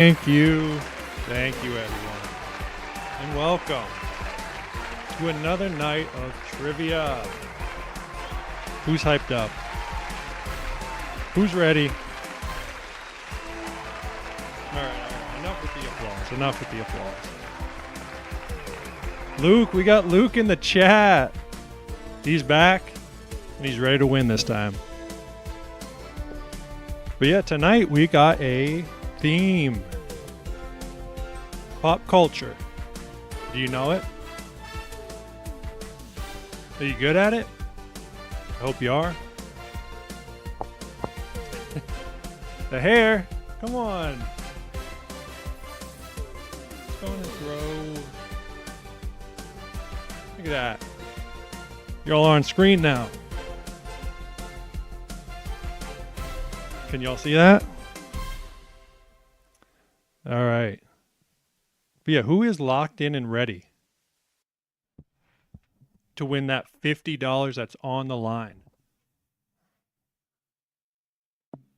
Thank you. Thank you, everyone. And welcome to another night of trivia. Who's hyped up? Who's ready? All right. Enough with the applause. Enough with the applause. Luke, we got Luke in the chat. He's back, and he's ready to win this time. But yeah, tonight we got a theme. Pop culture. Do you know it? Are you good at it? I hope you are. The hair. Come on. It's going to throw. Look at that. You're all on screen now. Can y'all see that? All right. But yeah, who is locked in and ready to win that $50 that's on the line?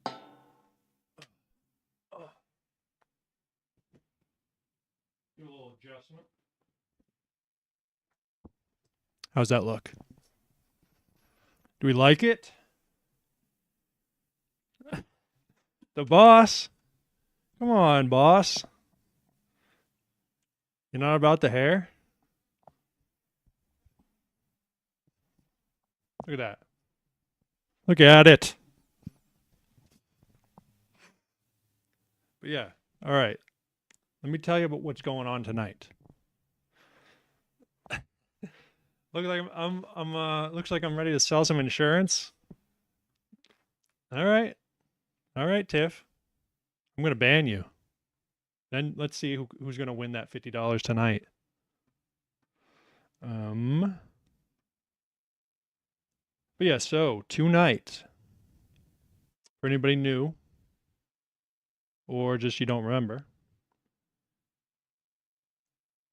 Do a little adjustment. How's that look? Do we like it? The boss. Come on, boss. You're not about the hair? Look at that. Look at it. But yeah, all right. Let me tell you about what's going on tonight. Looks like I'm ready to sell some insurance. All right. All right, Tiff. I'm going to ban you. Then let's see who's going to win that $50 tonight. But yeah, so tonight, for anybody new or just you don't remember,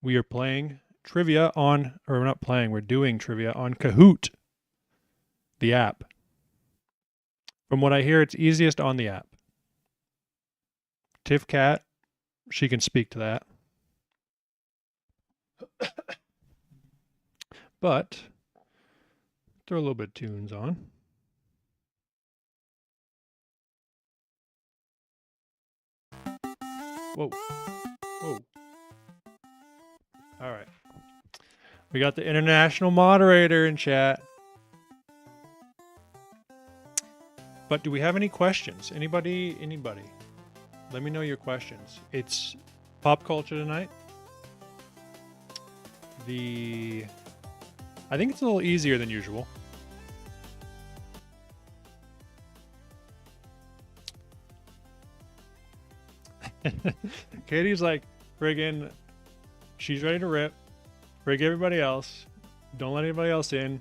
we are playing trivia on, or we're not playing, we're doing trivia on Kahoot, the app. From what I hear, it's easiest on the app. Tiff Cat, she can speak to that. But throw a little bit of tunes on. Whoa. Whoa. All right. We got the international moderator in chat. But do we have any questions? Anybody? Let me know your questions. It's pop culture tonight. I think it's a little easier than usual. Katie's like, friggin', she's ready to rip. Frig everybody else. Don't let anybody else in.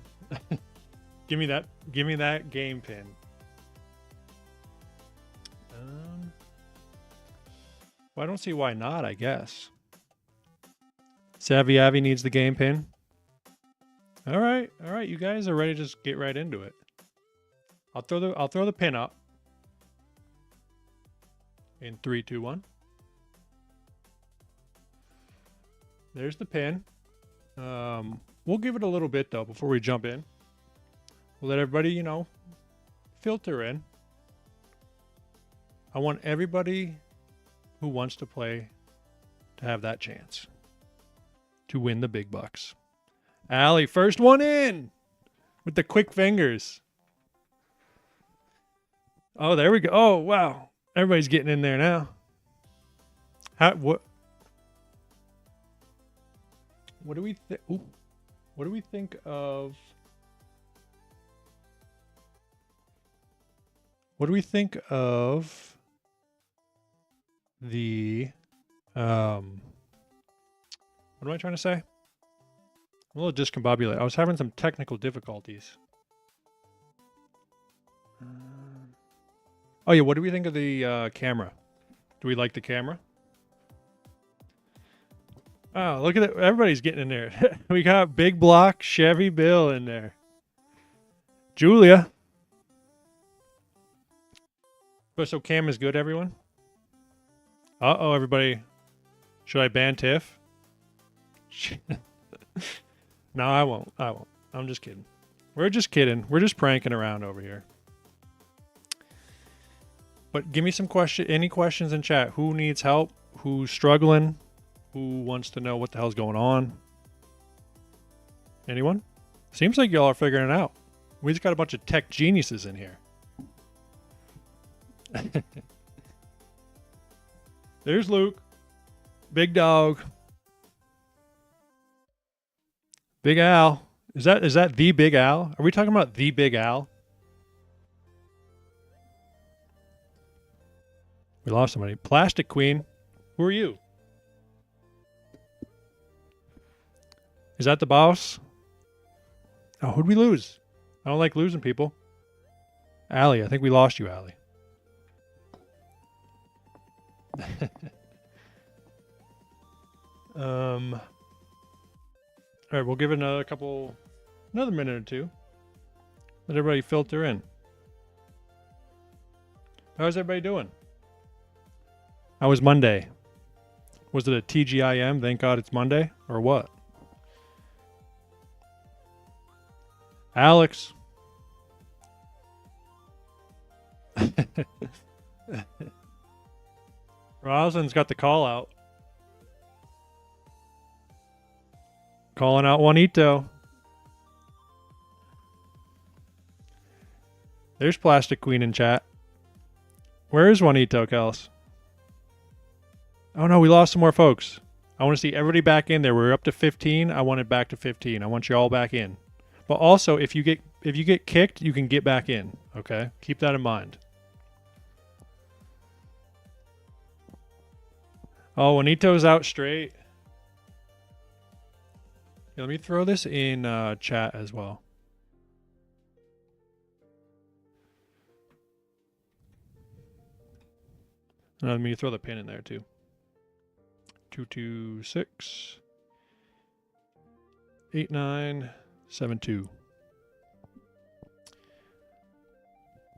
Give me that game pin. Well, I don't see why not, I guess. Savvy Avi needs the game pin. All right, you guys are ready to just get right into it. I'll throw the pin up. In 3, 2, 1. There's the pin. We'll give it a little bit though before we jump in. We'll let everybody, filter in. I want everybody who wants to play to have that chance to win the big bucks. Allie, first one in with the quick fingers. Oh, there we go. Oh, wow. Everybody's getting in there now. What do we think? What do we think of? What do we think of the? What am I trying to say? I'm a little discombobulated. I was having some technical difficulties. Oh yeah, what do we think of the camera? Do we like the camera? Oh, look at it. Everybody's getting in there. We got Big Block, Chevy Bill in there. Julia. But so cam is good, everyone? Uh-oh, everybody. Should I ban Tiff? No, I won't. I won't. I'm just kidding. We're just kidding. We're just pranking around over here. But give me some any questions in chat. Who needs help? Who's struggling? Who wants to know what the hell's going on? Anyone? Seems like y'all are figuring it out. We just got a bunch of tech geniuses in here. There's Luke. Big dog. Big Al. Is that the Big Al? Are we talking about the Big Al? We lost somebody. Plastic Queen. Who are you? Is that the boss? Oh, who'd we lose? I don't like losing people. Allie, I think we lost you, Allie. All right, we'll give it another minute or two. Let everybody filter in. How's everybody doing? How was Monday? Was it a TGIM? Thank God it's Monday, or what? Alex. Rosalind's got the call out. Calling out Juanito. There's Plastic Queen in chat. Where is Juanito, Kels? Oh no, we lost some more folks. I want to see everybody back in there. We're up to 15. I want it back to 15. I want you all back in. But also, if you get kicked, you can get back in. Okay? Keep that in mind. Oh, Juanito's out straight. Yeah, let me throw this in chat as well. Let me throw the pin in there too. 226 8972.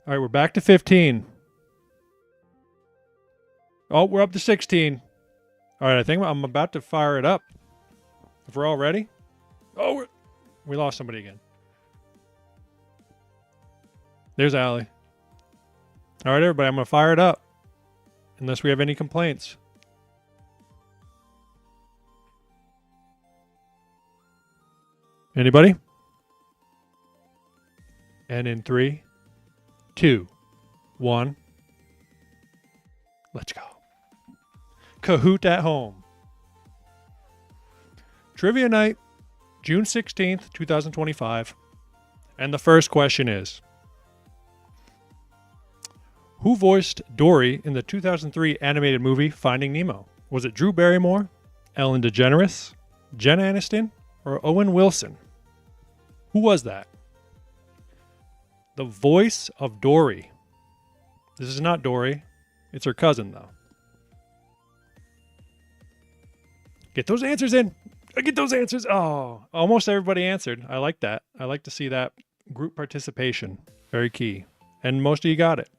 All right, we're back to 15. Oh, we're up to 16. All right, I think I'm about to fire it up. If we're all ready. Oh, we lost somebody again. There's Allie. All right, everybody, I'm going to fire it up. Unless we have any complaints. Anybody? And in 3, 2, 1. Let's go. Kahoot at home. Trivia night, June 16th, 2025. And the first question is, who voiced Dory in the 2003 animated movie Finding Nemo? Was it Drew Barrymore, Ellen DeGeneres, Jen Aniston, or Owen Wilson? Who was that? The voice of Dory. This is not Dory. It's her cousin, though. Get those answers in. Get those answers. Oh, almost everybody answered. I like that. I like to see that group participation. Very key. And most of you got it.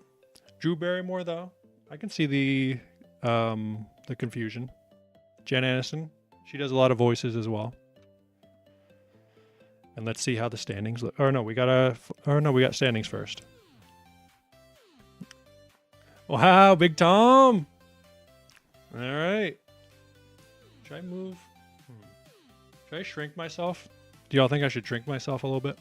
Drew Barrymore, though, I can see the confusion. Jen Aniston, she does a lot of voices as well. And let's see how the standings look. We got standings first. Wow, Big Tom. All right. Should I move? Should I shrink myself? Do y'all think I should shrink myself a little bit?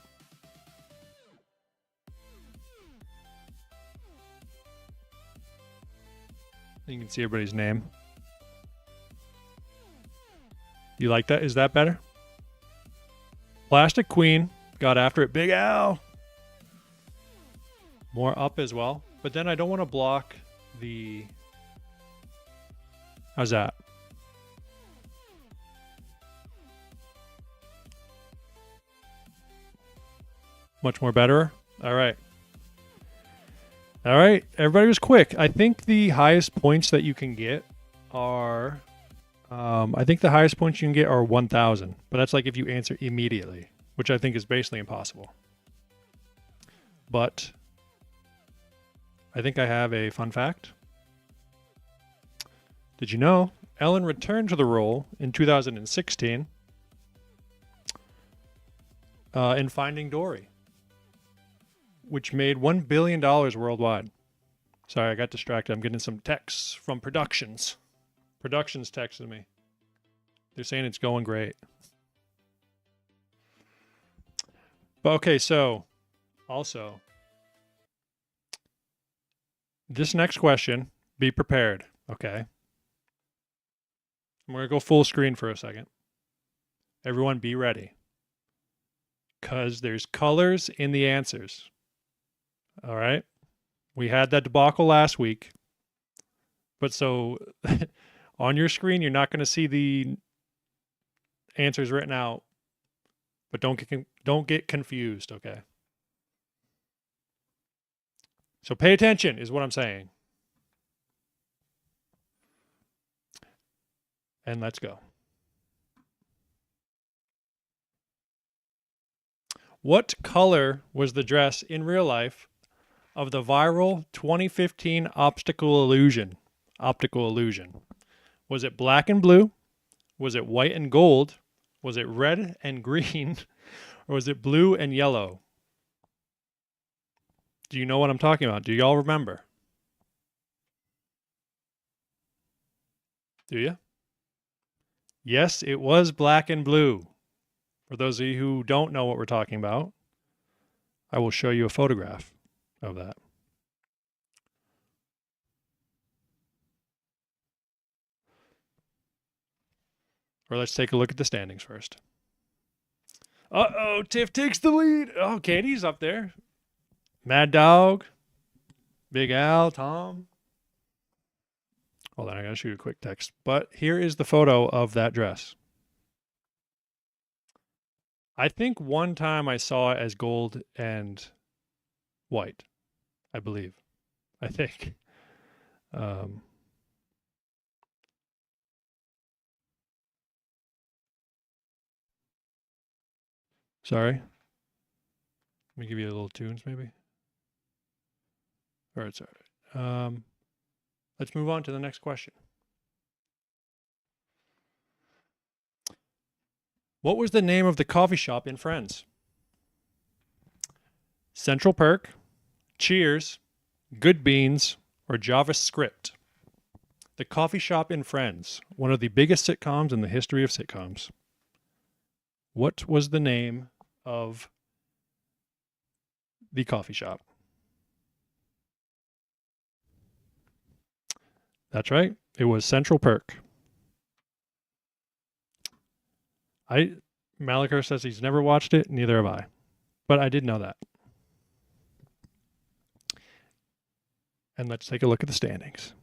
You can see everybody's name. You like that? Is that better? Plastic Queen got after it. Big Al. More up as well. But then I don't want to block the... How's that? Much more better? All right. All right. Everybody was quick. I think the highest points that you can get are... I think the highest points you can get are 1,000. But that's like if you answer immediately, which I think is basically impossible. But I think I have a fun fact. Did you know Ellen returned to the role in 2016 in Finding Dory, which made $1 billion worldwide. Sorry, I got distracted. I'm getting some texts from Productions. Productions texted me. They're saying it's going great. But okay, so also, this next question, be prepared, okay? I'm going to go full screen for a second. Everyone be ready. Because there's colors in the answers. All right? We had that debacle last week. But so on your screen, you're not going to see the answers written out. But don't get confused, okay? So pay attention is what I'm saying. And let's go. What color was the dress in real life of the viral 2015 optical illusion? Was it black and blue? Was it white and gold? Was it red and green? Or was it blue and yellow? Do you know what I'm talking about? Do y'all remember? Do you? Yes, it was black and blue. For those of you who don't know what we're talking about, I will show you a photograph of that. Or let's take a look at the standings first. Uh-oh, Tiff takes the lead. Oh, Katie's up there. Mad Dog, Big Al, Tom. Hold on, I gotta shoot a quick text. But here is the photo of that dress. I think one time I saw it as gold and white, I believe. I think. Sorry. Let me give you a little tunes, maybe. Or it's all right. Let's move on to the next question. What was the name of the coffee shop in Friends? Central Perk, Cheers, Good Beans, or JavaScript? The coffee shop in Friends, one of the biggest sitcoms in the history of sitcoms. What was the name of the coffee shop? That's right. It was Central Perk. Malachar says he's never watched it. Neither have I. But I did know that. And let's take a look at the standings.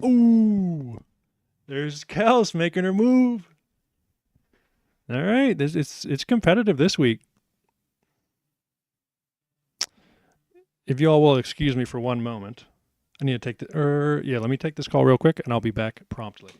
Ooh, there's Kels making her move. All right, it's competitive this week. If you all will excuse me for one moment, I need to take let me take this call real quick, and I'll be back promptly.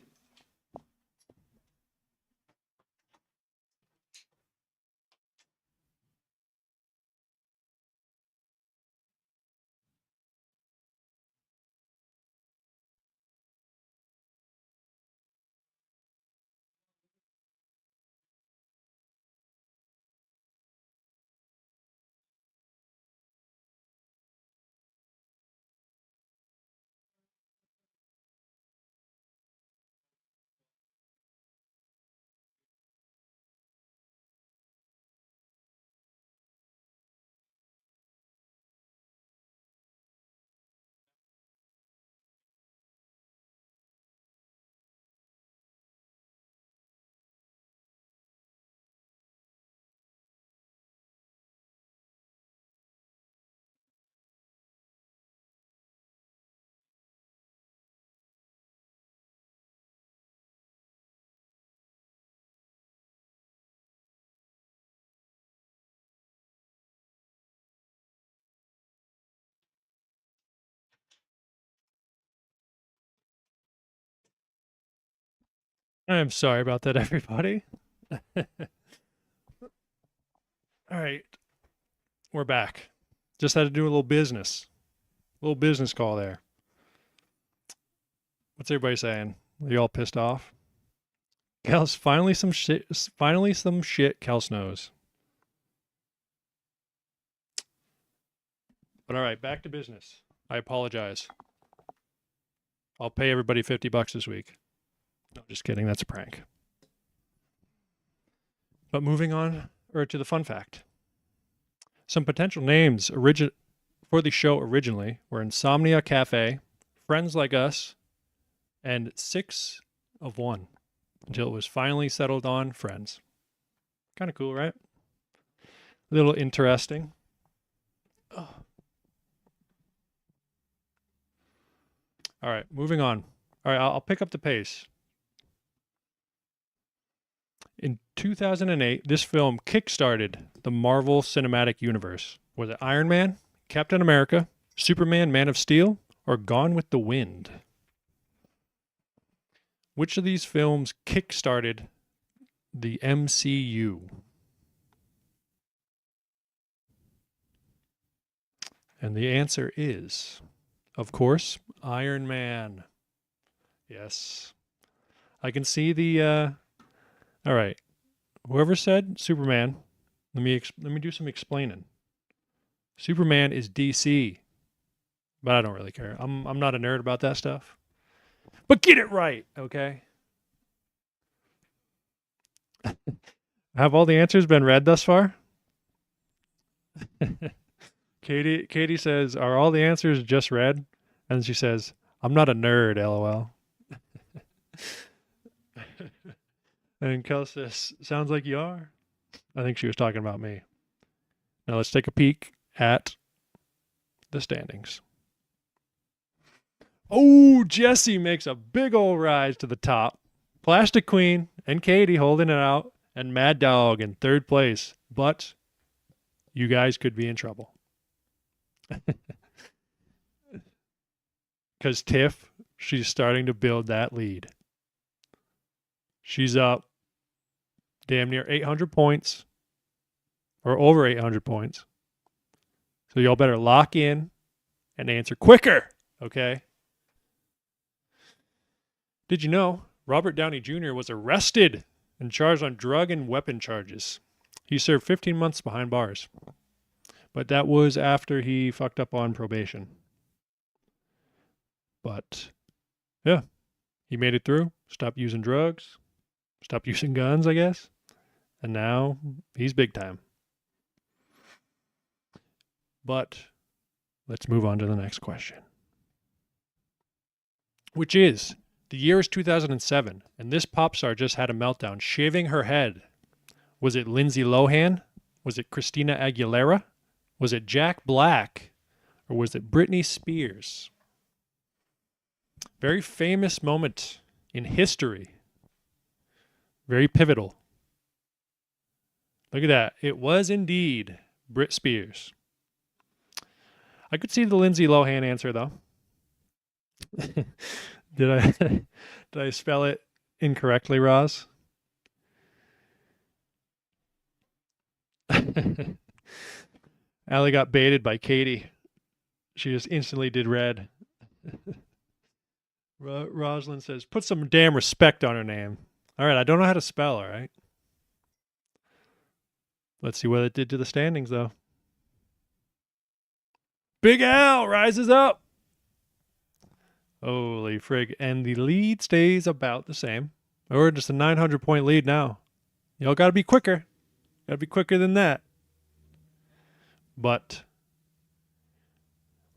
I'm sorry about that, everybody. All right, we're back. Just had to do a little business call there. What's everybody saying? Are you all pissed off? Kels, finally some shit. Finally some shit. Kels knows. But all right, back to business. I apologize. I'll pay everybody $50 this week. No, just kidding. That's a prank. But moving on, or to the fun fact. Some potential names for the show originally were Insomnia Cafe, Friends Like Us, and 6 of 1, until it was finally settled on Friends. Kind of cool, right? A little interesting. Oh. All right, moving on. All right, I'll pick up the pace. In 2008, this film kickstarted the Marvel Cinematic Universe. Was it Iron Man, Captain America, Superman, Man of Steel, or Gone with the Wind? Which of these films kickstarted the MCU? And the answer is, of course, Iron Man. Yes. I can see the all right. Whoever said Superman, let me do some explaining. Superman is DC. But I don't really care. I'm not a nerd about that stuff. But get it right, okay? Have all the answers been read thus far? Katie says, "Are all the answers just read?" And she says, "I'm not a nerd, LOL." And Kel says, "Sounds like you are." I think she was talking about me. Now let's take a peek at the standings. Oh, Jesse makes a big old rise to the top. Plastic Queen and Katie holding it out, and Mad Dog in third place. But you guys could be in trouble. Because Tiff, she's starting to build that lead. She's up damn near 800 points, or over 800 points. So y'all better lock in and answer quicker, okay? Did you know Robert Downey Jr. was arrested and charged on drug and weapon charges? He served 15 months behind bars. But that was after he fucked up on probation. But, yeah, he made it through. Stopped using drugs. Stopped using guns, I guess. And now he's big time. But let's move on to the next question. Which is, the year is 2007, and this pop star just had a meltdown, shaving her head. Was it Lindsay Lohan? Was it Christina Aguilera? Was it Jack Black? Or was it Britney Spears? Very famous moment in history. Very pivotal. Look at that. It was indeed Brit Spears. I could see the Lindsay Lohan answer, though. Did I spell it incorrectly, Roz? Allie got baited by Katie. She just instantly did red. Rosalind says, "Put some damn respect on her name." All right, I don't know how to spell, all right? Let's see what it did to the standings, though. Big Al rises up. Holy frig. And the lead stays about the same. Or just a 900-point lead now. Y'all got to be quicker. Got to be quicker than that. But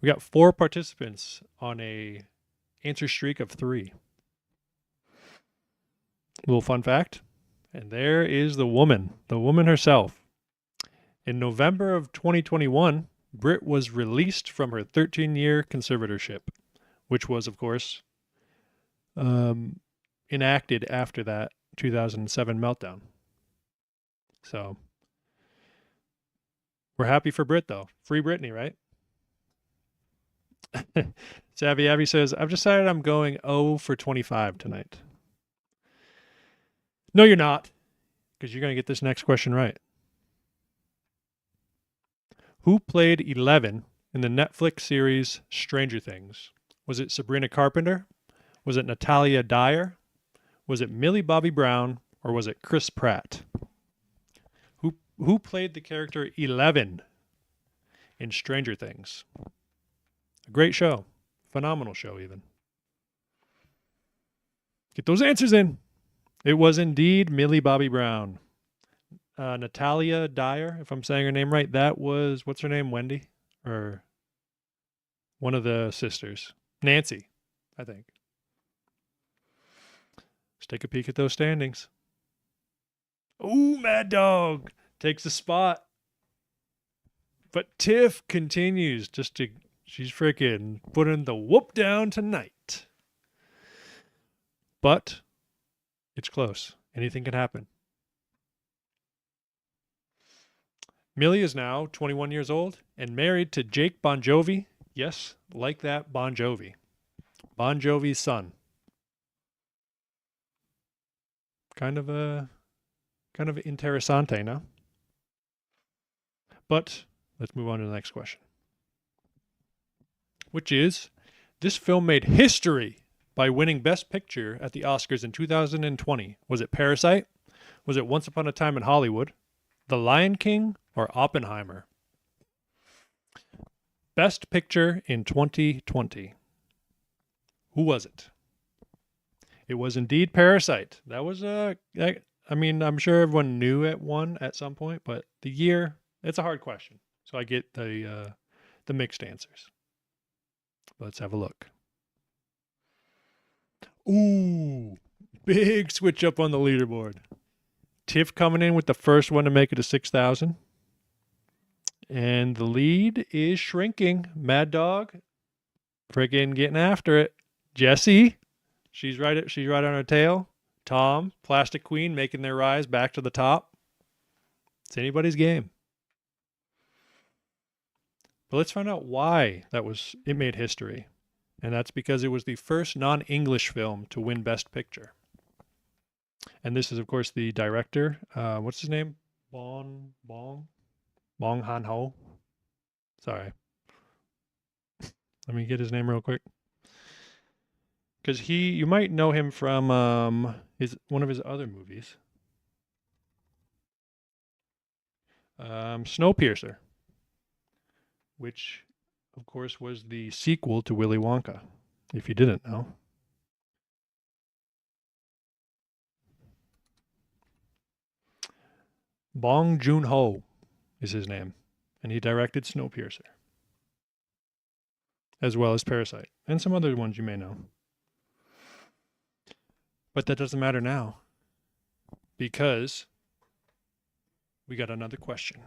we got 4 participants on a answer streak of 3. Little fun fact. And there is the woman herself. In November of 2021, Britt was released from her 13-year conservatorship, which was, of course, enacted after that 2007 meltdown. So we're happy for Britt, though. Free Britney, right? Savvy Abby says, "I've decided I'm going 0 for 25 tonight." No, you're not, because you're going to get this next question right. Who played Eleven in the Netflix series Stranger Things? Was it Sabrina Carpenter? Was it Natalia Dyer? Was it Millie Bobby Brown? Or was it Chris Pratt? Who played the character 11 in Stranger Things? A great show. Phenomenal show, even. Get those answers in. It was indeed Millie Bobby Brown. Natalia Dyer, if I'm saying her name right, that was, what's her name, Wendy? Or one of the sisters. Nancy, I think. Let's take a peek at those standings. Ooh, Mad Dog takes the spot. But Tiff continues she's freaking putting the whoop down tonight. But it's close. Anything can happen. Millie is now 21 years old and married to Jake Bon Jovi. Yes, like that, Bon Jovi. Bon Jovi's son. Kind of interessante, no? But let's move on to the next question. Which is, this film made history by winning Best Picture at the Oscars in 2020. Was it Parasite? Was it Once Upon a Time in Hollywood? The Lion King? Or Oppenheimer? Best Picture in 2020. Who was it? It was indeed Parasite. That was I'm sure everyone knew it won at some point, but the year, it's a hard question. So I get the mixed answers. Let's have a look. Ooh, big switch up on the leaderboard. Tiff coming in with the first one to make it to 6,000. And the lead is shrinking. Mad Dog, friggin' getting after it. Jessie, she's right on her tail. Tom, Plastic Queen making their rise back to the top. It's anybody's game. But let's find out why it made history. And that's because it was the first non-English film to win Best Picture. And this is, of course, the director. What's his name? Bong Han-ho. Sorry. Let me get his name real quick. Because you might know him from one of his other movies. Snowpiercer. Which, of course, was the sequel to Willy Wonka, if you didn't know. Bong Joon-ho is his name, and he directed Snowpiercer, as well as Parasite, and some other ones you may know. But that doesn't matter now, because we got another question.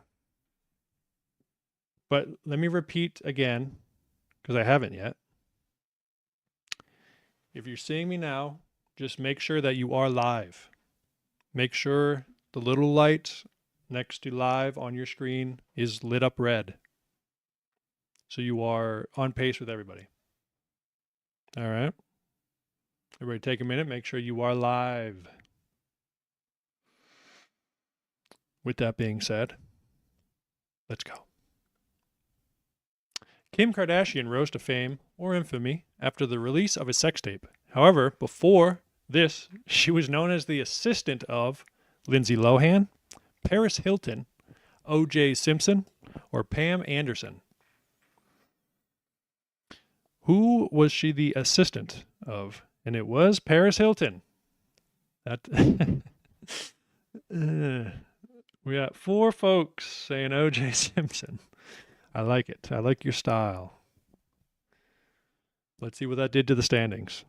But let me repeat again, because I haven't yet. If you're seeing me now, just make sure that you are live. Make sure the little light next to live on your screen is lit up red. So you are on pace with everybody. All right. Everybody take a minute. Make sure you are live. With that being said, let's go. Kim Kardashian rose to fame or infamy after the release of a sex tape. However, before this, she was known as the assistant of Lindsay Lohan, Paris Hilton, O.J. Simpson, or Pam Anderson. Who was she the assistant of? And it was Paris Hilton. We got 4 folks saying O.J. Simpson. I like it. I like your style. Let's see what that did to the standings.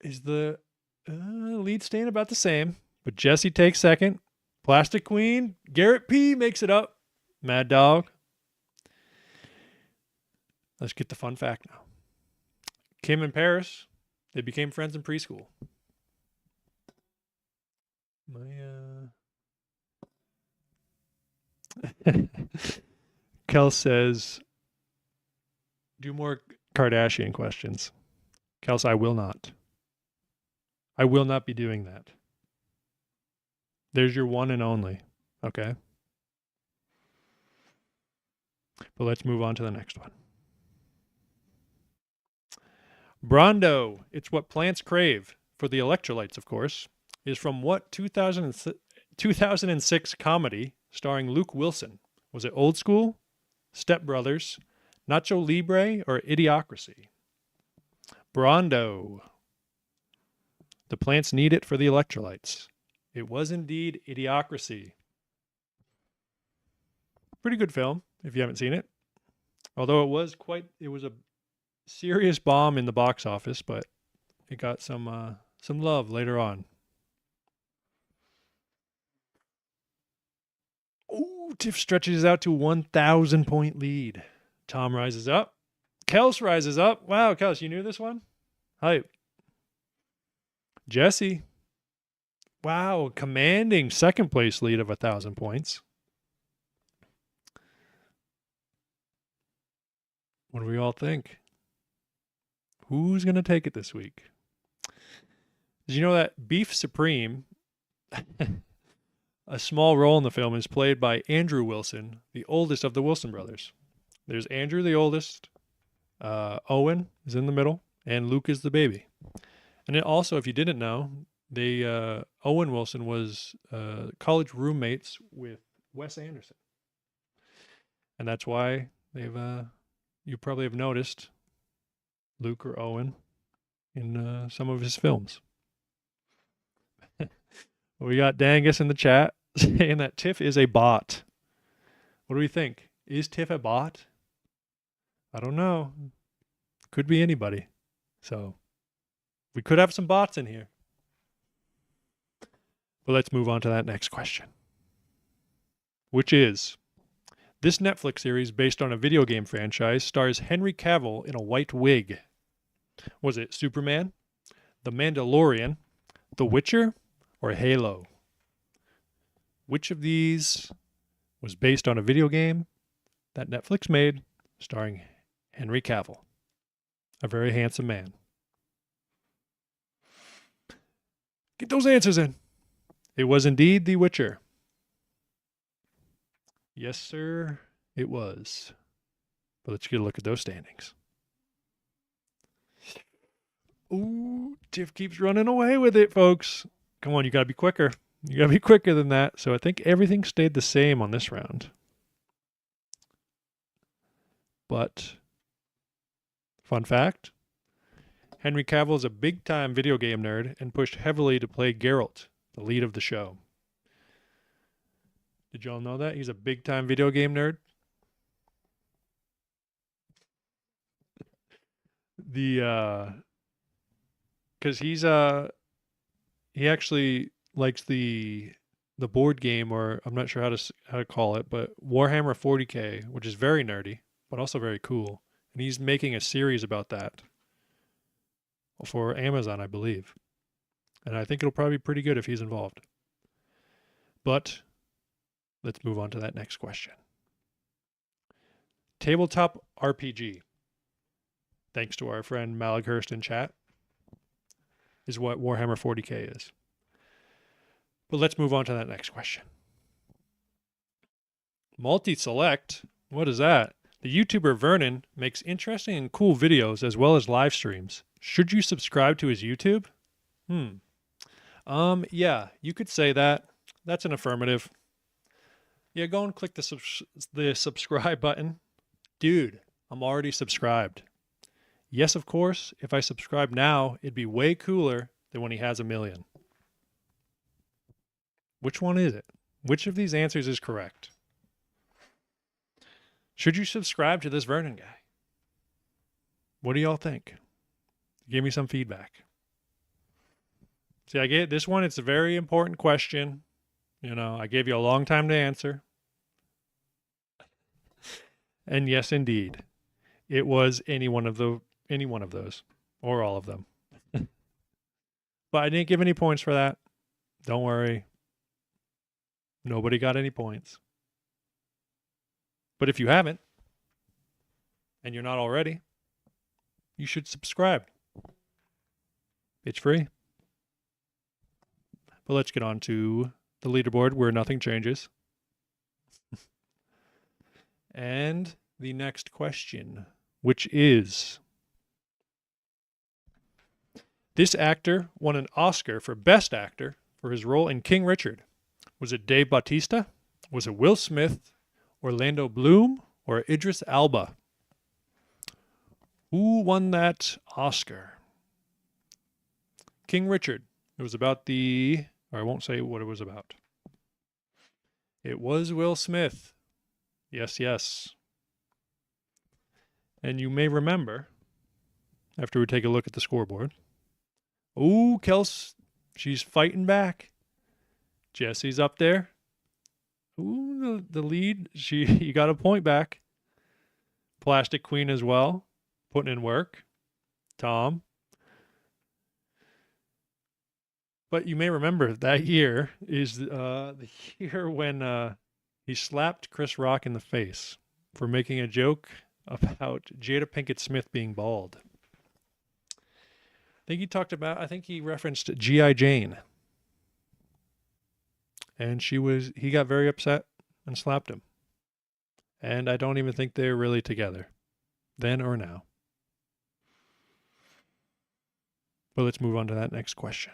Is the lead staying about the same, but Jessie takes second. Plastic Queen, Garrett P. makes it up. Mad Dog. Let's get the fun fact now. Kim and Paris, they became friends in preschool. Kel says, do more Kardashian questions. Kel says, I will not. I will not be doing that. There's your one and only. Okay. But let's move on to the next one. Brondo, it's what plants crave, for the electrolytes, of course, is from what 2006 comedy starring Luke Wilson? Was it Old School, Step Brothers, Nacho Libre, or Idiocracy? Brondo. The plants need it for the electrolytes. It was indeed Idiocracy. Pretty good film, if you haven't seen it. Although it was a serious bomb in the box office, but it got some love later on. Ooh, Tiff stretches out to 1,000 point lead. Tom rises up. Kels rises up. Wow, Kels, you knew this one? Hype. Jesse. Wow, commanding second place lead of 1,000 points. What do we all think? Who's going to take it this week? Did you know that Beef Supreme, a small role in the film, is played by Andrew Wilson, the oldest of the Wilson brothers? There's Andrew, the oldest. Owen is in the middle, and Luke is the baby. And it also, if you didn't know, Owen Wilson was college roommates with Wes Anderson, and that's why you probably have noticed Luke or Owen in some of his films. We got Dangus in the chat saying that Tiff is a bot. What do we think? Is Tiff a bot? I don't know. Could be anybody. So we could have some bots in here. But let's move on to that next question, which is, this Netflix series based on a video game franchise stars Henry Cavill in a white wig. Was it Superman, The Mandalorian, The Witcher, or Halo? Which of these was based on a video game that Netflix made starring Henry Cavill, a very handsome man? Get those answers in. It was indeed The Witcher. Yes, sir, it was. But let's get a look at those standings. Ooh, Tiff keeps running away with it, folks. Come on, you got to be quicker. You got to be quicker than that. So I think everything stayed the same on this round. But, fun fact, Henry Cavill is a big-time video game nerd and pushed heavily to play Geralt, the lead of the show. Did y'all know that? He's a big-time video game nerd. Because he actually likes the board game, or I'm not sure how to call it, but Warhammer 40K, which is very nerdy, but also very cool. And he's making a series about that for Amazon, I believe. And I think it'll probably be pretty good if he's involved. But let's move on to that next question. Tabletop RPG, thanks to our friend Malaghurst in chat, is what Warhammer 40K is. But let's move on to that next question. Multi-select, what is that? The YouTuber Vernon makes interesting and cool videos as well as live streams. Should you subscribe to his YouTube? Yeah, you could say that. That's an affirmative. Yeah, go and click the subscribe button. Dude, I'm already subscribed. Yes, of course, if I subscribe now, it'd be way cooler than when he has 1 million. Which one is it? Which of these answers is correct? Should you subscribe to this Vernon guy? What do y'all think? Give me some feedback. See, I get this one. It's a very important question. You know, I gave you a long time to answer. And yes, indeed, it was any one of those, or all of them. But I didn't give any points for that. Don't worry. Nobody got any points. But if you haven't, and you're not already, you should subscribe. It's free. But let's get on to the leaderboard where nothing changes. And the next question, which is, This actor won an Oscar for Best Actor for his role in King Richard. Was it Dave Bautista? Was it Will Smith? Orlando Bloom? Or Idris Elba? Who won that Oscar? King Richard. It was about or I won't say what it was about. It was Will Smith. Yes, yes. And you may remember, after we take a look at the scoreboard, ooh, Kels, she's fighting back. Jesse's up there. Ooh, the lead. You got a point back. Plastic Queen as well, putting in work. Tom. But you may remember that year is the year when he slapped Chris Rock in the face for making a joke about Jada Pinkett Smith being bald. I think he referenced G.I. Jane. And he got very upset and slapped him. And I don't even think they're really together, then or now. But let's move on to that next question.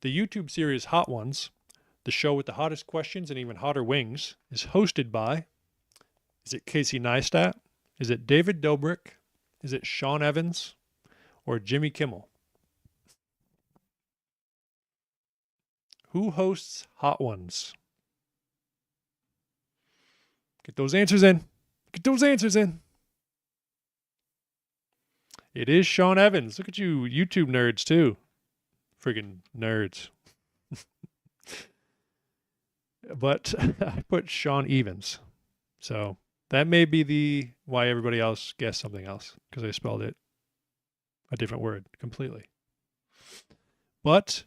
The YouTube series Hot Ones, the show with the hottest questions and even hotter wings, is hosted by, is it Casey Neistat? Is it David Dobrik? Is it Sean Evans? Or Jimmy Kimmel? Who hosts Hot Ones? Get those answers in. Get those answers in. It is Sean Evans. Look at you, YouTube nerds, too. Friggin' nerds. But I put Sean Evans. So that may be why everybody else guessed something else, because I spelled it a different word completely. But,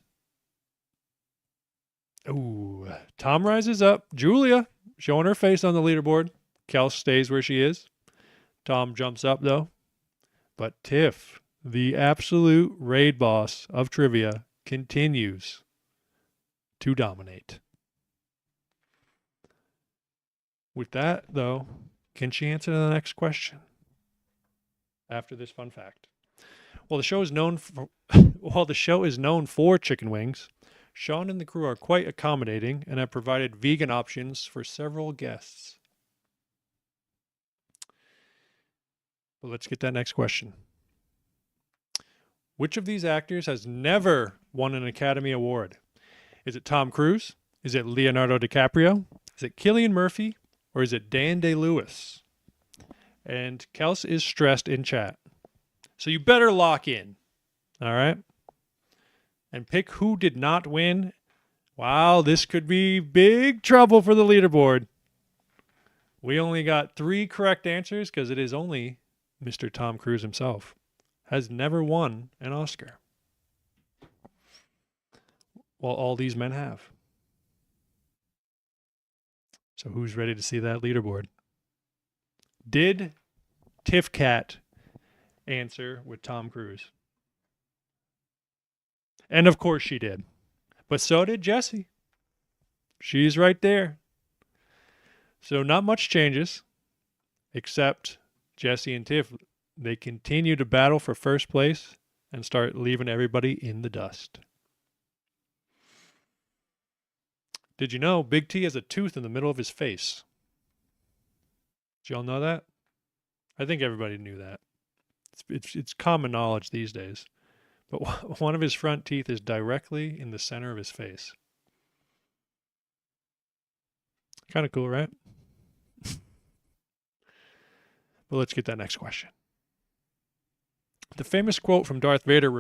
Tom rises up. Julia showing her face on the leaderboard. Kels stays where she is. Tom jumps up, though. But Tiff, the absolute raid boss of trivia, continues to dominate. With that, though, can she answer the next question after this fun fact? While the show is known for chicken wings, Sean and the crew are quite accommodating and have provided vegan options for several guests. But let's get that next question. Which of these actors has never won an Academy Award? Is it Tom Cruise? Is it Leonardo DiCaprio? Is it Cillian Murphy? Or is it Dan Day-Lewis? And Kels is stressed in chat. So you better lock in. All right? And pick who did not win. Wow, this could be big trouble for the leaderboard. We only got 3 correct answers because it is only Mr. Tom Cruise himself. Has never won an Oscar. While all these men have. So who's ready to see that leaderboard? Did Tiff Cat answer with Tom Cruise? And of course she did. But so did Jessie. She's right there. So not much changes, except Jessie and Tiff, they continue to battle for first place and start leaving everybody in the dust. Did you know Big T has a tooth in the middle of his face? Did y'all know that? I think everybody knew that. It's common knowledge these days. But one of his front teeth is directly in the center of his face. Kind of cool, right? But let's get that next question. The famous quote from Darth Vader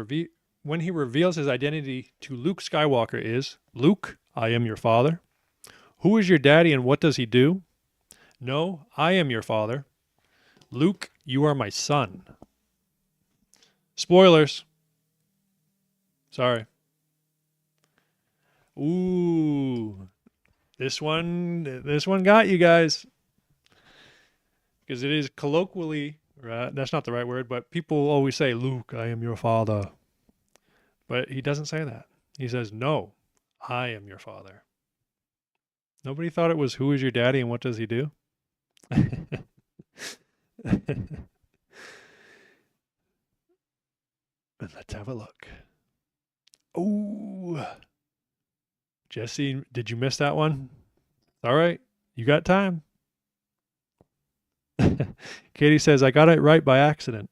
when he reveals his identity to Luke Skywalker is, "Luke, I am your father. Who is your daddy and what does he do? No, I am your father. Luke, you are my son." Spoilers. Sorry. Ooh. This one got you guys. Because it is colloquially, right? That's not the right word, but people always say, "Luke, I am your father." But he doesn't say that. He says, "No, I am your father." Nobody thought it was, "Who is your daddy and what does he do?" Let's have a look. Oh, Jesse, did you miss that one? All right, you got time. Katie says, I got it right by accident.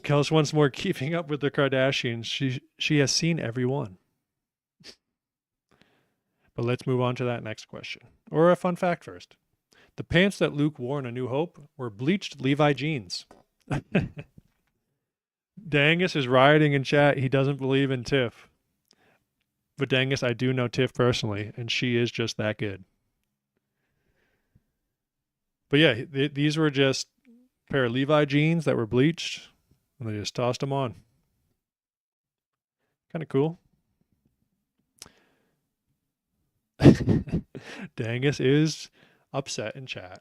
Kels once more, keeping up with the Kardashians. She has seen every one. But let's move on to that next question. Or a fun fact first. The pants that Luke wore in A New Hope were bleached Levi jeans. Dangus is rioting in chat. He doesn't believe in Tiff. But Dangus, I do know Tiff personally, and she is just that good. But yeah, these were just a pair of Levi jeans that were bleached, and they just tossed them on. Kind of cool. Dangus is upset in chat.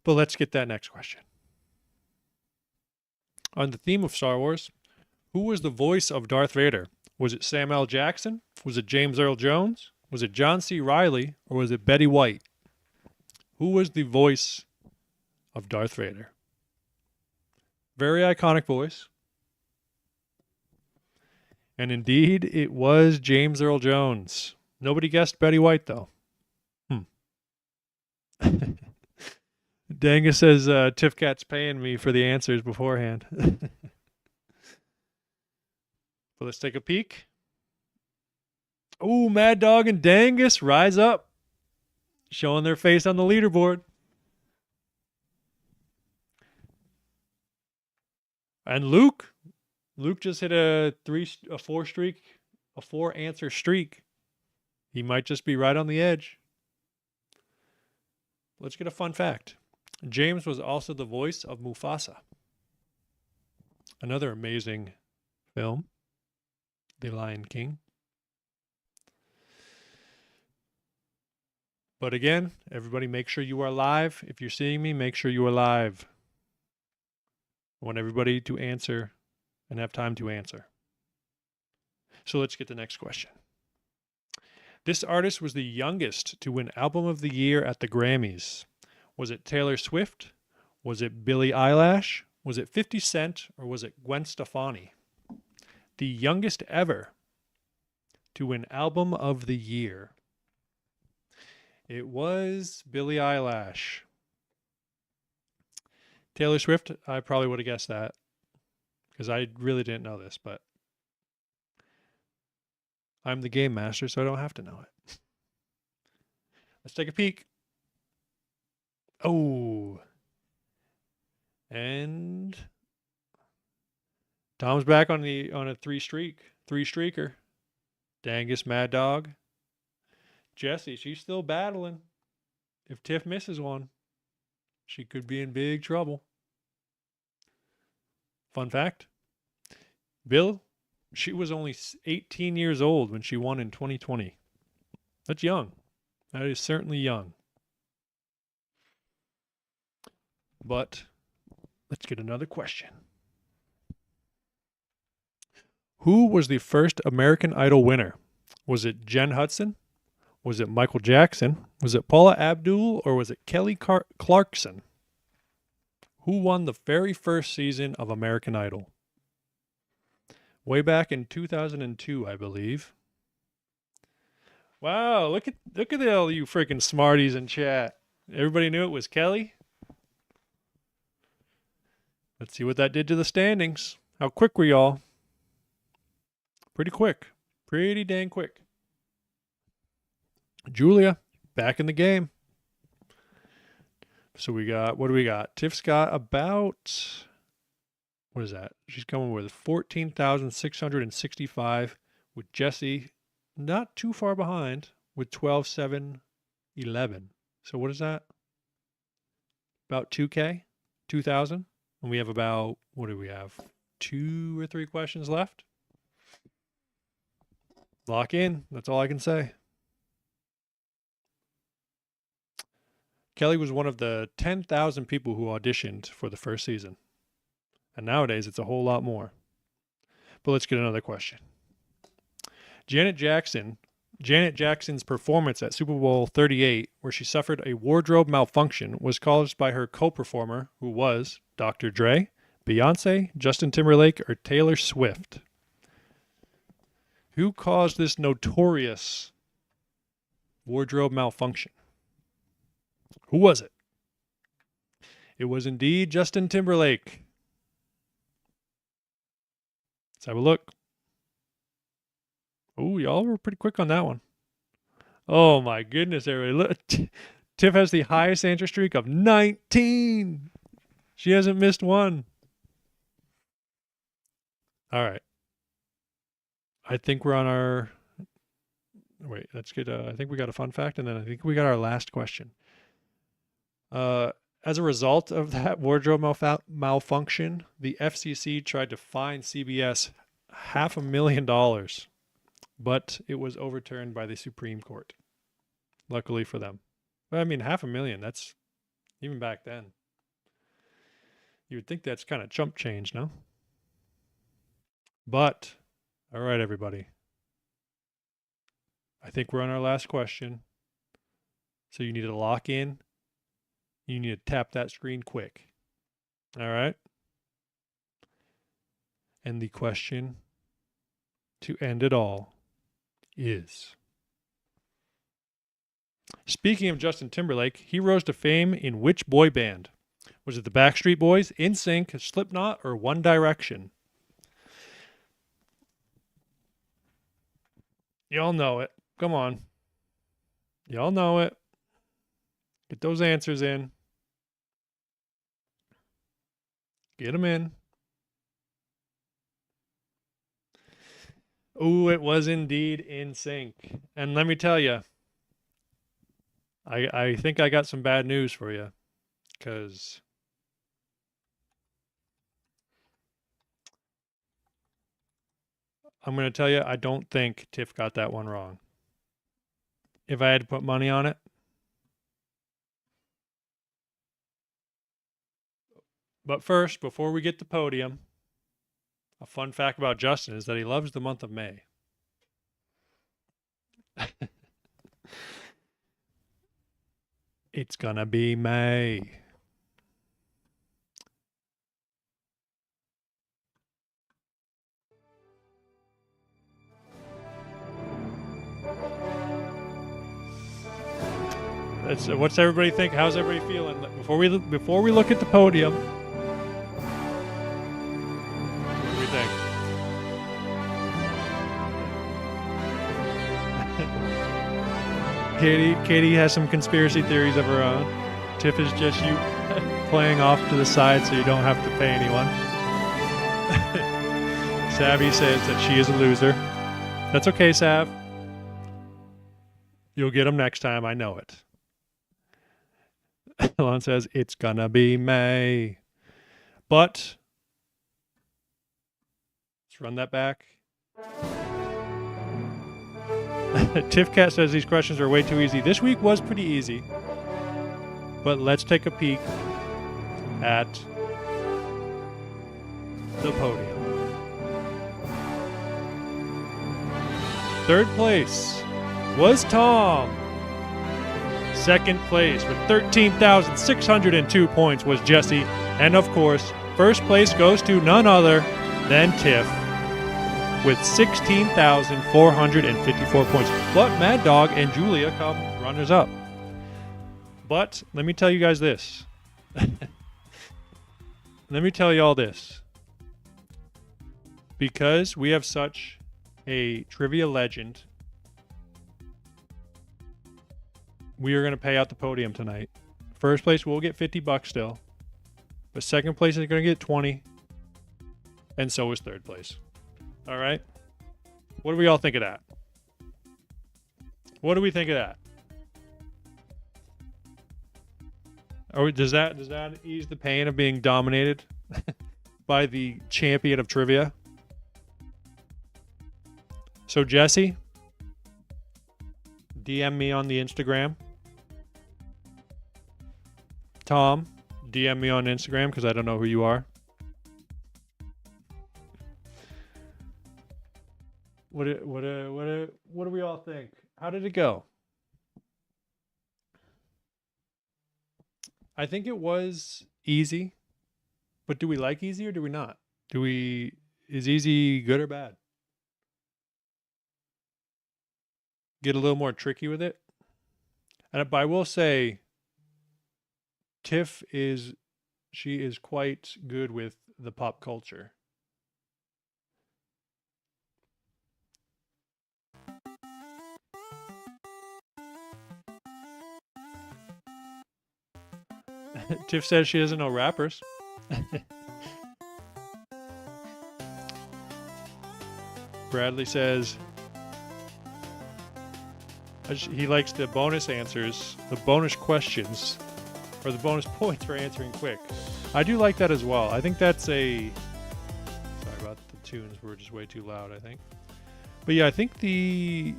But let's get that next question. On the theme of Star Wars, who was the voice of Darth Vader? Was it Samuel L. Jackson? Was it James Earl Jones? Was it John C. Reilly? Or was it Betty White? Who was the voice of Darth Vader? Very iconic voice. And indeed, it was James Earl Jones. Nobody guessed Betty White, though. Dangus says Tiffcat's paying me for the answers beforehand. But let's take a peek. Oh, Mad Dog and Dangus rise up, showing their face on the leaderboard. And Luke just hit a four answer streak. He might just be right on the edge. Let's get a fun fact. James was also the voice of Mufasa. Another amazing film, The Lion King. But again, everybody make sure you are live. If you're seeing me, make sure you are live. I want everybody to answer and have time to answer. So let's get the next question. This artist was the youngest to win Album of the Year at the Grammys. Was it Taylor Swift? Was it Billie Eilish? Was it 50 Cent? Or was it Gwen Stefani? The youngest ever to win Album of the Year. It was Billie Eilish. Taylor Swift, I probably would have guessed that because I really didn't know this, but I'm the game master, so I don't have to know it. Let's take a peek. Oh. And Tom's back on a three streaker. Dangus, Mad Dog. Jessie, she's still battling. If Tiff misses one, she could be in big trouble. Fun fact. Bill, she was only 18 years old when she won in 2020. That's young. That is certainly young. But let's get another question. Who was the first American Idol winner? Was it Jen Hudson? Was it Michael Jackson? Was it Paula Abdul? Or was it Kelly Clarkson? Who won the very first season of American Idol? Way back in 2002, I believe. Wow, look at all you freaking smarties in chat. Everybody knew it was Kelly? Let's see what that did to the standings. How quick were y'all? Pretty quick. Pretty dang quick. Julia, back in the game. So we got, what do we got? Tiff's got about, what is that? She's coming with 14,665 with Jesse not too far behind with 12,711. So what is that? About 2K? 2,000? And we have about, what do we have? 2 or 3 questions left. Lock in. That's all I can say. Kelly was one of the 10,000 people who auditioned for the first season. And nowadays, it's a whole lot more. But let's get another question. Janet Jackson Janet Jackson's performance at Super Bowl 38, where she suffered a wardrobe malfunction, was caused by her co-performer, who was Dr. Dre, Beyonce, Justin Timberlake, or Taylor Swift? Who caused this notorious wardrobe malfunction? Who was it? It was indeed Justin Timberlake. Let's have a look. Oh, y'all were pretty quick on that one. Oh my goodness, everybody. Look, Tiff has the highest answer streak of 19. She hasn't missed one. All right. I think we're on our... Wait, let's get... I think we got a fun fact, and then I think we got our last question. As a result of that wardrobe malfunction, the FCC tried to fine CBS $500,000, but it was overturned by the Supreme Court. Luckily for them. But I mean, $500,000, that's... Even back then. You would think that's kind of chump change, no? But... All right, everybody. I think we're on our last question. So you need to lock in. You need to tap that screen quick. All right? And the question to end it all is... Speaking of Justin Timberlake, he rose to fame in which boy band? Was it the Backstreet Boys, NSYNC, Slipknot, or One Direction? Y'all know it. Come on. Y'all know it. Get those answers in. Get them in. Oh, it was indeed NSYNC. And let me tell you, I think I got some bad news for you. Because... I'm going to tell you, I don't think Tiff got that one wrong. If I had to put money on it. But first, before we get to podium, a fun fact about Justin is that he loves the month of May. It's gonna be May. What's everybody think? How's everybody feeling? Before we look at the podium, what do we think? Katie has some conspiracy theories of her own. Tiff is just you playing off to the side so you don't have to pay anyone. Savvy says that she is a loser. That's okay, Sav. You'll get them next time, I know it. Elon says, it's gonna be May. But, let's run that back. Tiffcat says these questions are way too easy. This week was pretty easy. But let's take a peek at the podium. Third place was Tom. Second place with 13,602 points was Jesse. And of course, first place goes to none other than Tiff with 16,454 points. But Mad Dog and Julia come runners up. But let me tell you guys this. Let me tell you all this. Because we have such a trivia legend, we are going to pay out the podium tonight. First place will get $50 still. But second place is going to get 20. And so is third place. All right? What do we all think of that? What do we think of that? Does that ease the pain of being dominated by the champion of trivia? So Jesse, DM me on the Instagram. Tom, DM me on Instagram because I don't know who you are. What do we all think? did it go? I think it was easy, but do we like easy or do we not? Is easy good or bad? Get a little more tricky with it. But I will say, Tiff she is quite good with the pop culture. Tiff says she doesn't know rappers. Bradley says he likes the bonus answers, the bonus questions, or the bonus points for answering quick. I do like that as well. I think that's a... Sorry about the tunes. We're just way too loud, I think. But yeah, I think that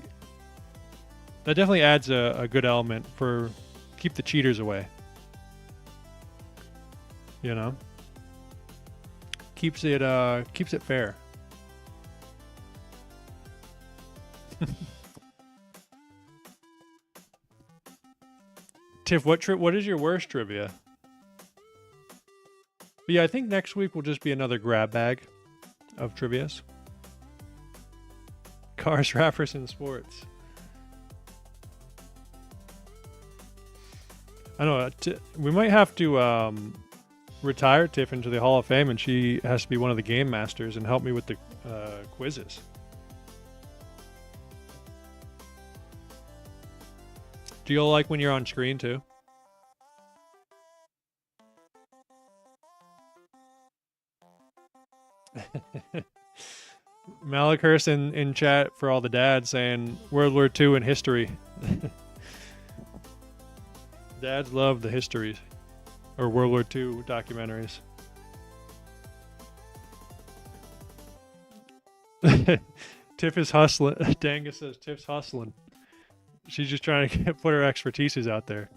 definitely adds a good element for... Keep the cheaters away. You know? Keeps it fair. Tiff, what is your worst trivia? But yeah, I think next week will just be another grab bag of trivias. Cars, rappers, and sports. I know. We might have to retire Tiff into the Hall of Fame, and she has to be one of the game masters and help me with the quizzes. Do you like when you're on screen too? Malachurst in chat for all the dads saying World War II in history. Dads love the histories or World War II documentaries. Tiff is hustling. Dangus says Tiff's hustling. She's just trying to put her expertise out there.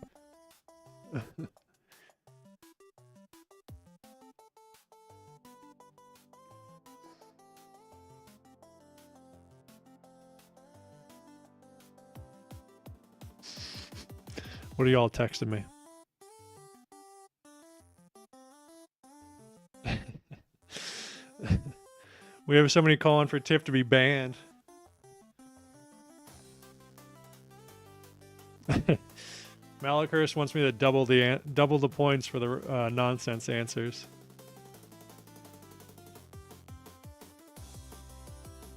What are y'all texting me? We have somebody calling for Tiff to be banned. Malachurst wants me to double the points for the nonsense answers.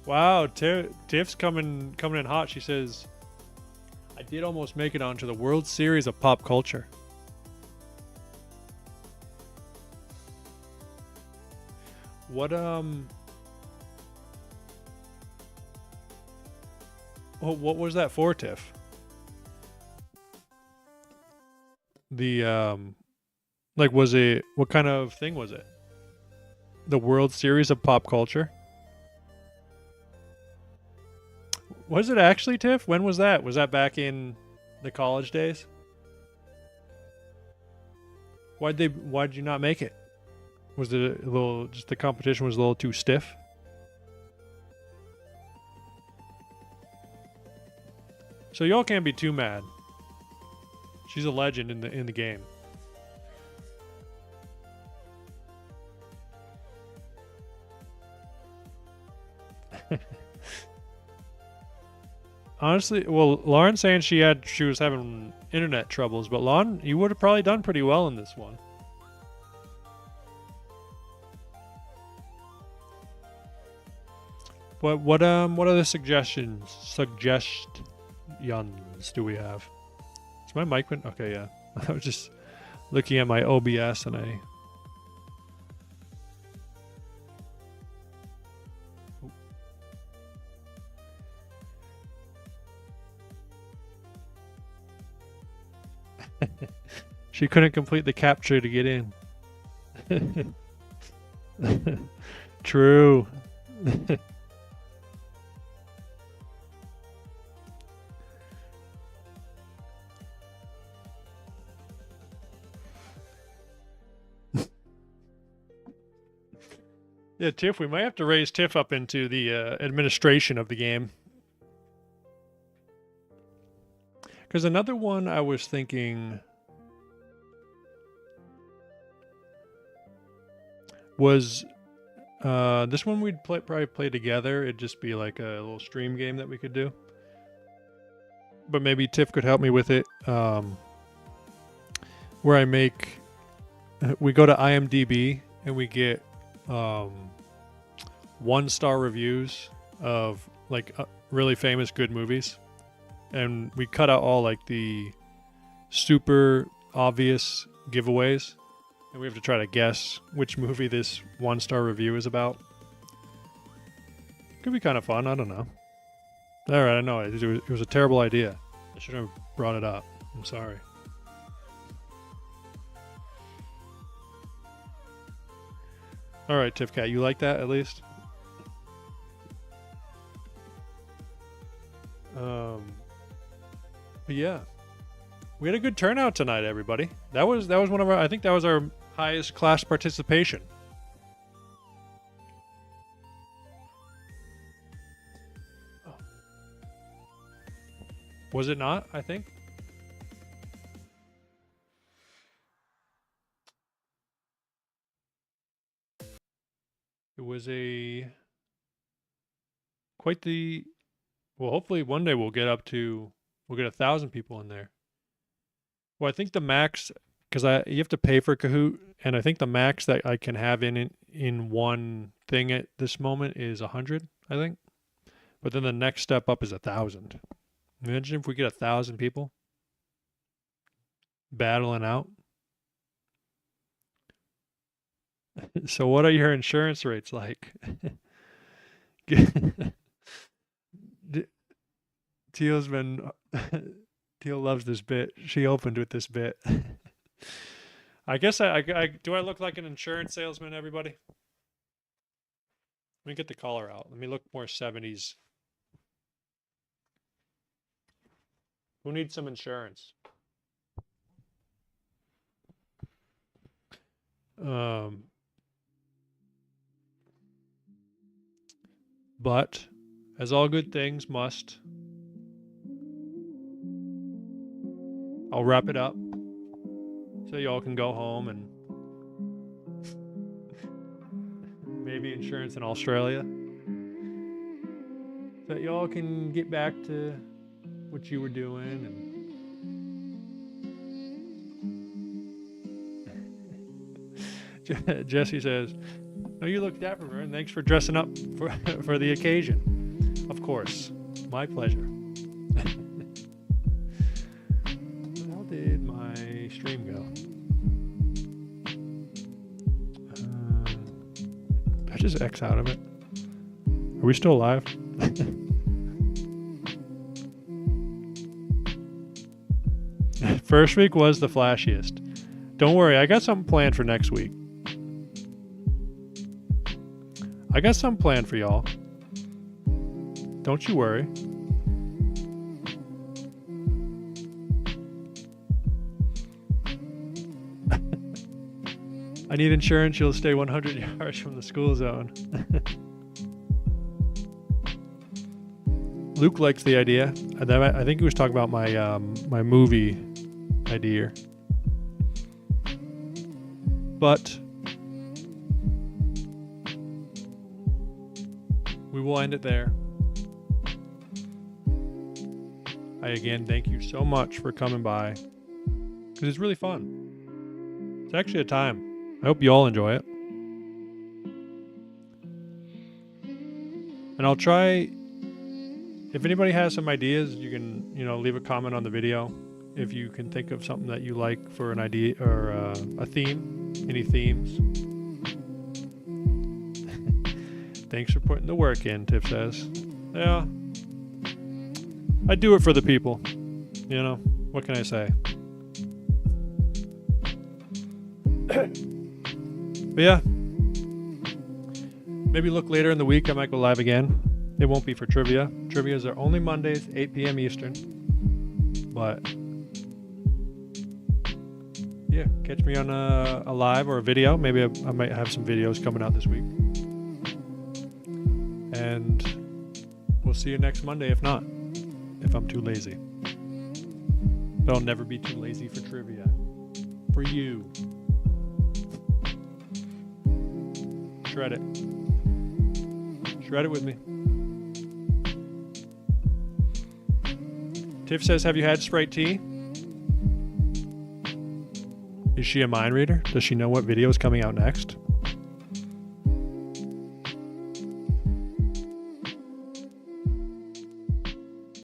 Wow, Tiff's coming in hot. She says, "I did almost make it onto the World Series of Pop Culture." What what was that for, Tiff? The like, was it, what kind of thing was it? The World Series of Pop Culture? Was it actually, Tiff? When was that? Was that back in the college days? Why'd you not make it? Was it a little, just the competition was a little too stiff? So y'all can't be too mad. She's a legend in the game. Honestly, well, Lauren's saying she was having internet troubles, but Lauren, you would have probably done pretty well in this one. But what other suggestions do we have? Is my mic went? Okay, yeah. I was just looking at my OBS and I... She couldn't complete the capture to get in. True. Yeah, Tiff, we might have to raise Tiff up into the administration of the game. Because another one I was thinking was this one we'd probably play together. It'd just be like a little stream game that we could do. But maybe Tiff could help me with it. Where I make, we go to IMDb and we get 1-star reviews of like really famous good movies, and we cut out all like the super obvious giveaways, and we have to try to guess which movie this 1-star review is about. Could be kind of fun. I don't know. All right, I know it was a terrible idea. I should have brought it up. I'm sorry. All right, Tiff Cat, you like that at least? But yeah, we had a good turnout tonight, everybody. That was one of our. I think that was our highest class participation. Oh. Was it not? I think. It was quite the. Well, hopefully one day we'll get 1,000 people in there. Well, I think the max, because you have to pay for Kahoot, and I think the max that I can have in one thing at this moment is 100, I think. But then the next step up is 1,000. Imagine if we get 1,000 people battling out. So what are your insurance rates like? Teal's been... Teal loves this bit. She opened with this bit. I guess I do I look like an insurance salesman, everybody? Let me get the collar out. Let me look more 70s. Who needs some insurance? But as all good things must, I'll wrap it up so y'all can go home and maybe insurance in Australia, so that y'all can get back to what you were doing. And Jesse says, "No, you look dapper, and thanks for dressing up for the occasion." Of course, my pleasure. How did my stream go? I just X out of it. Are we still live? First week was the flashiest. Don't worry, I got something planned for next week. I got something planned for y'all. Don't you worry. I need insurance. You'll stay 100 yards from the school zone. Luke likes the idea. I think he was talking about my my movie idea. But we will end it there. I again thank you so much for coming by, because it's really fun. It's actually a time. I hope you all enjoy it. And I'll try, if anybody has some ideas, you can, leave a comment on the video. If you can think of something that you like for an idea or a theme, any themes. Thanks for putting the work in, Tiff says. Yeah. I do it for the people. What can I say? But yeah. Maybe look later in the week. I might go live again. It won't be for trivia. Trivias are only Mondays, 8 p.m. Eastern. But yeah, catch me on a live or a video. Maybe I might have some videos coming out this week. And we'll see you next Monday, if not, if I'm too lazy. But I'll never be too lazy for trivia. For you. Shred it. Shred it with me. Tiff says, have you had Sprite tea? Is she a mind reader? Does she know what video is coming out next?